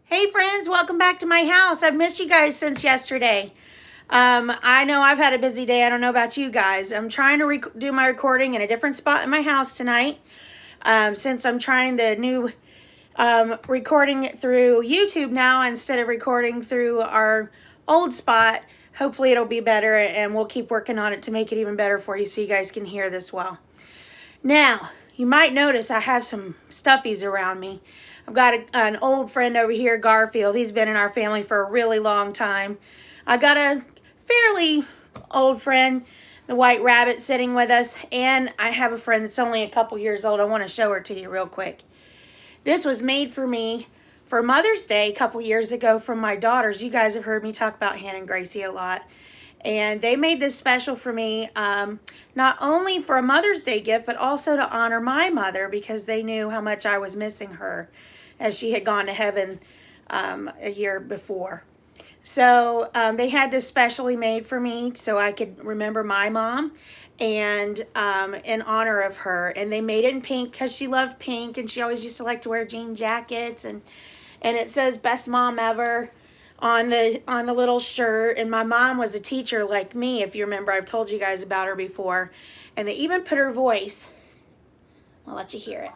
Hey friends, welcome back to my house. I've missed you guys since yesterday. I know I've had a busy day. I don't know about you guys. I'm trying to do my recording in a different spot in my house tonight. Since I'm trying the new recording through YouTube now instead of recording through our old spot. Hopefully it'll be better, and we'll keep working on it to make it even better for you so you guys can hear this well. Now, you might notice I have some stuffies around me. I've got an old friend over here, Garfield. He's been in our family for a really long time. I got a fairly old friend, the White Rabbit, sitting with us. And I have a friend that's only a couple years old. I want to show her to you real quick. This was made for me for Mother's Day a couple years ago from my daughters. You guys have heard me talk about Hannah and Gracie a lot. And they made this special for me, not only for a Mother's Day gift, but also to honor my mother, because they knew how much I was missing her as she had gone to heaven a year before. So they had this specially made for me so I could remember my mom and in honor of her. And they made it in pink because she loved pink, and she always used to like to wear jean jackets. And it says "Best Mom Ever" on the little shirt. And my mom was a teacher like me, if you remember. I've told you guys about her before. And they even put her voice. I'll let you hear it.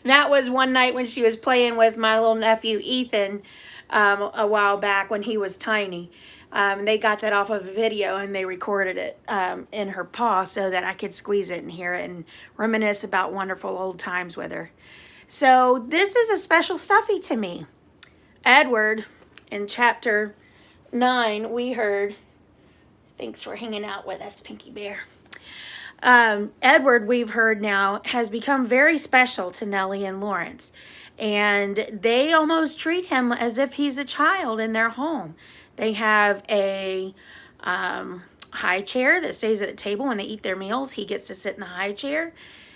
That was one night when she was playing with my little nephew Ethan a while back when he was tiny. They got that off of a video, and they recorded it in her paw so that I could squeeze it and hear it and reminisce about wonderful old times with her. So this is a special stuffy to me. Edward, in chapter 9, we heard, thanks for hanging out with us, Pinky Bear. Edward, we've heard now, has become very special to Nellie and Lawrence. And they almost treat him as if he's a child in their home. They have a high chair that stays at the table when they eat their meals. He gets to sit in the high chair.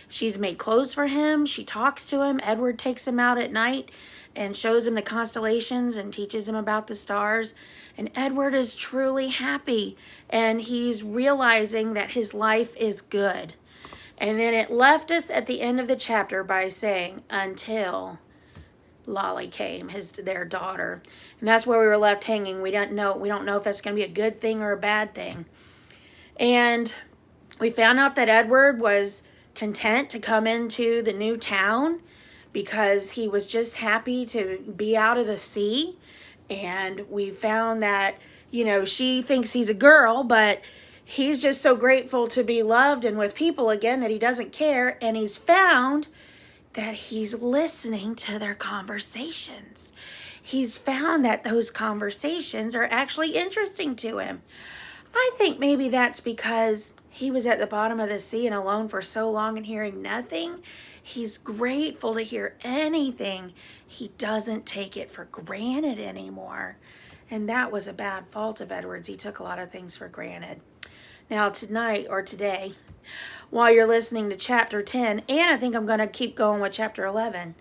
She's made clothes for him. She talks to him. Edward takes him out at night and shows him the constellations and teaches him about the stars. And Edward is truly happy, and he's realizing that his life is good. And then it left us at the end of the chapter by saying, until Lally came, their daughter. And that's where we were left hanging. We don't know if that's going to be a good thing or a bad thing. And we found out that Edward was content to come into the new town because he was just happy to be out of the sea. And we found that, she thinks he's a girl, but he's just so grateful to be loved and with people again that he doesn't care. And he's found that he's listening to their conversations. He's found that those conversations are actually interesting to him. I think maybe that's because he was at the bottom of the sea and alone for so long and hearing nothing. He's grateful to hear anything. He doesn't take it for granted anymore. And that was a bad fault of Edward's. He took a lot of things for granted. Now tonight, or today, while you're listening to chapter 10, and I think I'm going to keep going with chapter 11,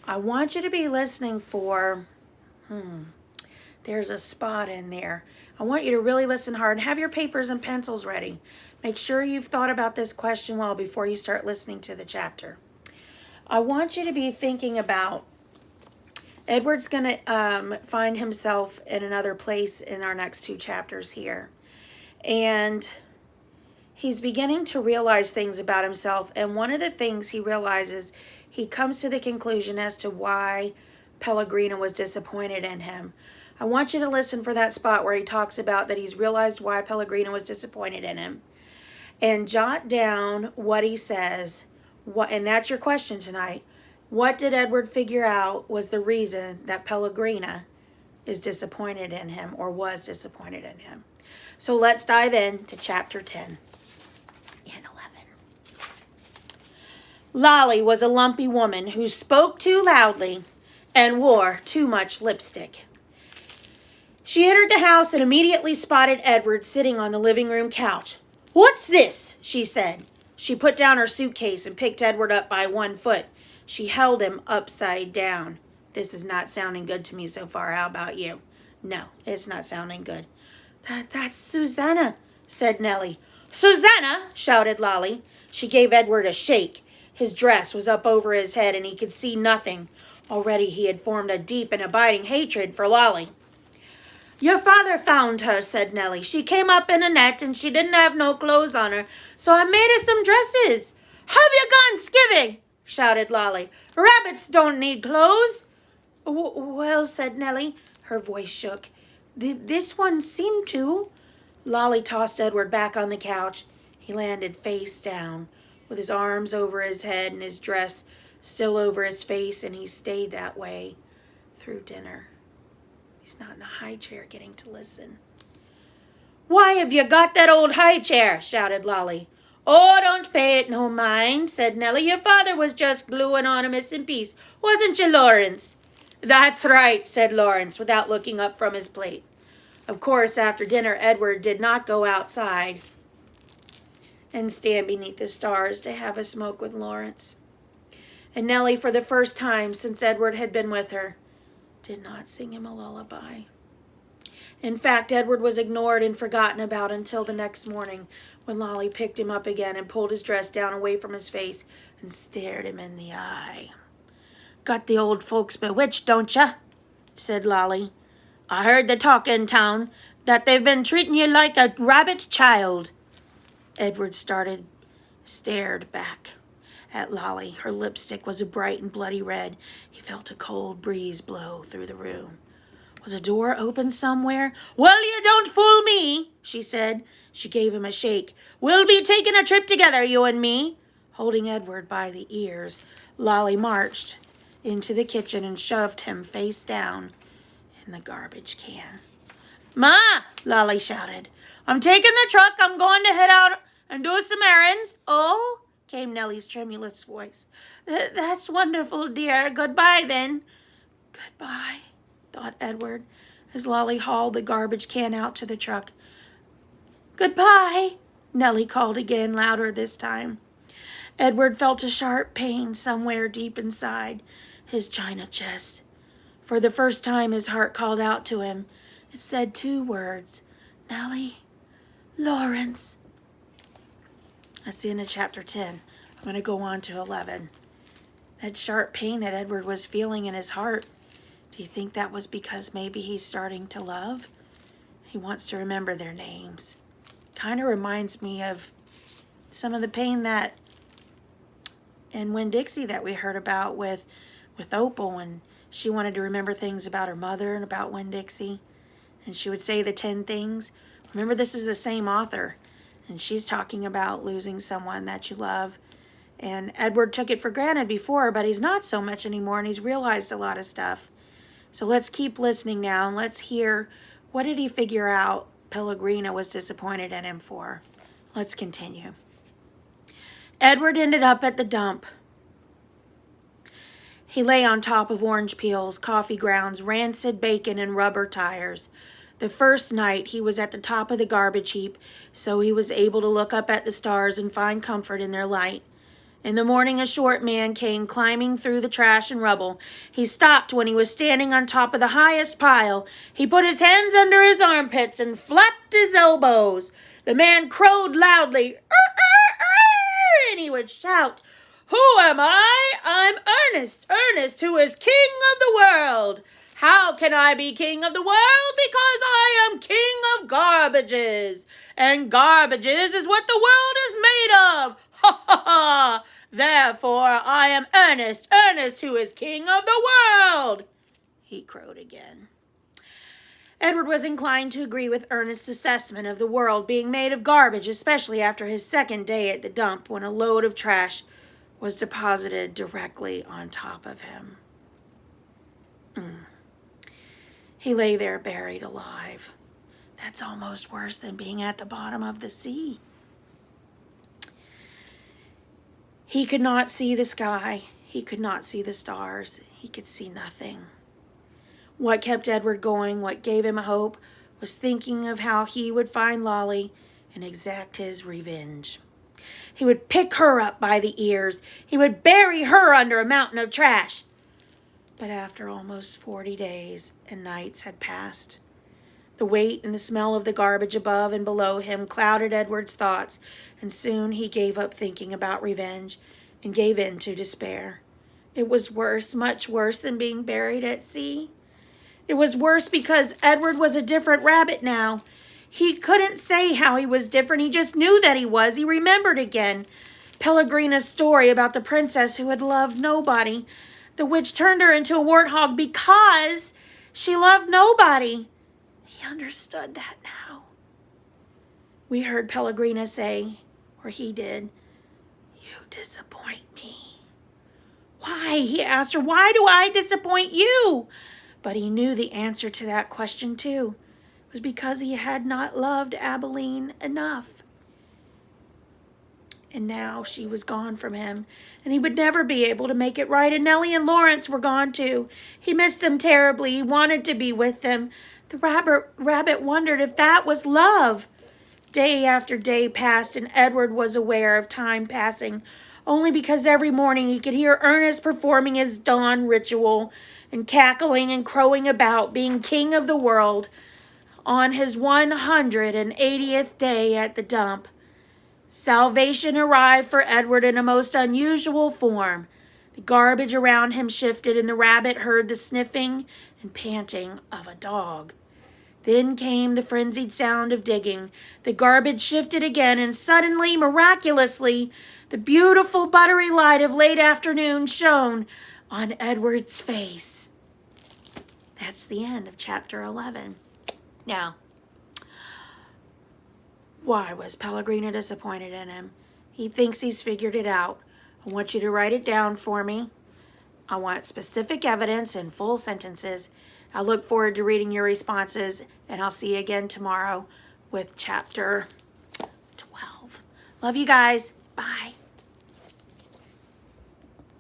I want you to be listening for, there's a spot in there. I want you to really listen hard and have your papers and pencils ready. Make sure you've thought about this question well before you start listening to the chapter. I want you to be thinking about Edward's going to find himself in another place in our next two chapters here. And he's beginning to realize things about himself. And one of the things he realizes, he comes to the conclusion as to why Pellegrina was disappointed in him. I want you to listen for that spot where he talks about that he's realized why Pellegrina was disappointed in him. And jot down what he says. And that's your question tonight. What did Edward figure out was the reason that Pellegrina is disappointed in him, or was disappointed in him? So let's dive into chapter 10 and 11. Lally was a lumpy woman who spoke too loudly and wore too much lipstick. She entered the house and immediately spotted Edward sitting on the living room couch. "What's this?" she said. She put down her suitcase and picked Edward up by one foot. She held him upside down. This is not sounding good to me so far. How about you? No, it's not sounding good. That's Susanna, said Nellie. "Susanna!" shouted Lally. She gave Edward a shake. His dress was up over his head and he could see nothing. Already he had formed a deep and abiding hatred for Lally. "Your father found her," said Nellie. "She came up in a net and she didn't have no clothes on her, so I made her some dresses." "Have you gone skivvy?" shouted Lally. "Rabbits don't need clothes." "Well," said Nellie. Her voice shook. "This one seemed to." Lally tossed Edward back on the couch. He landed face down, with his arms over his head and his dress still over his face, and he stayed that way through dinner. He's not in the high chair getting to listen. "Why have you got that old high chair?" shouted Lally. "Oh, don't pay it no mind," said Nellie. "Your father was just gluing on a missing piece. Wasn't you, Lawrence?" "That's right," said Lawrence, without looking up from his plate. Of course, after dinner, Edward did not go outside and stand beneath the stars to have a smoke with Lawrence. And Nellie, for the first time since Edward had been with her, did not sing him a lullaby. In fact, Edward was ignored and forgotten about until the next morning, when Lally picked him up again and pulled his dress down away from his face and stared him in the eye. "Got the old folks bewitched, don't ya?" said Lally. "I heard the talk in town that they've been treating you like a rabbit child." Edward stared back at Lally. Her lipstick was a bright and bloody red. He felt a cold breeze blow through the room. Was a door open somewhere? "Well, you don't fool me," she said. She gave him a shake. "We'll be taking a trip together, you and me." Holding Edward by the ears, Lally marched into the kitchen and shoved him face down in the garbage can. "Ma!" Lally shouted. "I'm taking the truck. I'm going to head out and do some errands." "Oh?" came Nellie's tremulous voice. "That's wonderful, dear. Goodbye, then." "Goodbye," thought Edward, as Lally hauled the garbage can out to the truck. "Goodbye," Nellie called again, louder this time. Edward felt a sharp pain somewhere deep inside his china chest. For the first time, his heart called out to him. It said 2 words: "Nellie, Lawrence." That's the end of chapter 10. I'm going to go on to 11. That sharp pain that Edward was feeling in his heart, do you think that was because maybe he's starting to love? He wants to remember their names. Kind of reminds me of some of the pain that in Winn-Dixie that we heard about with Opal, and she wanted to remember things about her mother and about Winn-Dixie, and she would say the 10 things. Remember, this is the same author, and she's talking about losing someone that you love. And Edward took it for granted before, but he's not so much anymore, and he's realized a lot of stuff. So let's keep listening now, and let's hear, what did he figure out Pellegrina was disappointed in him for? Let's continue. Edward ended up at the dump. He lay on top of orange peels, coffee grounds, rancid bacon, and rubber tires. The first night he was at the top of the garbage heap, so he was able to look up at the stars and find comfort in their light. In the morning, a short man came climbing through the trash and rubble. He stopped when he was standing on top of the highest pile. He put his hands under his armpits and flapped his elbows. The man crowed loudly, "Arr, arr, arr," and he would shout, "Who am I? I'm Ernest, who is king of the world. How can I be king of the world? Because I am king of garbages. And garbages is what the world is made of. Ha ha ha! Therefore I am Ernest, who is king of the world." He crowed again. Edward was inclined to agree with Ernest's assessment of the world being made of garbage, especially after his second day at the dump when a load of trash was deposited directly on top of him. He lay there buried alive. That's almost worse than being at the bottom of the sea. He could not see the sky. He could not see the stars. He could see nothing. What kept Edward going, what gave him hope, was thinking of how he would find Lally and exact his revenge. He would pick her up by the ears. He would bury her under a mountain of trash. But after almost 40 days and nights had passed, The weight and the smell of the garbage above and below him clouded Edward's thoughts, and soon he gave up thinking about revenge and gave in to despair. It was worse, much worse than being buried at sea. It was worse because Edward was a different rabbit now. He couldn't say how he was different. He just knew that he was. He remembered again Pellegrina's story about the princess who had loved nobody. The witch turned her into a warthog because she loved nobody. He understood that now. We heard Pellegrina say, or he did, "You disappoint me." Why? He asked her. Why do I disappoint you? But he knew the answer to that question too. It was because he had not loved Abilene enough. And now she was gone from him, and he would never be able to make it right. And Nellie and Lawrence were gone too. He missed them terribly. He wanted to be with them. The rabbit wondered if that was love. Day after day passed, and Edward was aware of time passing only because every morning he could hear Ernest performing his dawn ritual and cackling and crowing about, being king of the world on his 180th day at the dump. Salvation arrived for Edward in a most unusual form. The garbage around him shifted, and the rabbit heard the sniffing and panting of a dog. Then came the frenzied sound of digging. The garbage shifted again, and suddenly, miraculously, the beautiful buttery light of late afternoon shone on Edward's face. That's the end of chapter 11. Now, why was Pellegrina disappointed in him? He thinks he's figured it out. I want you to write it down for me. I want specific evidence in full sentences. I look forward to reading your responses, and I'll see you again tomorrow with chapter 12. Love you guys. Bye.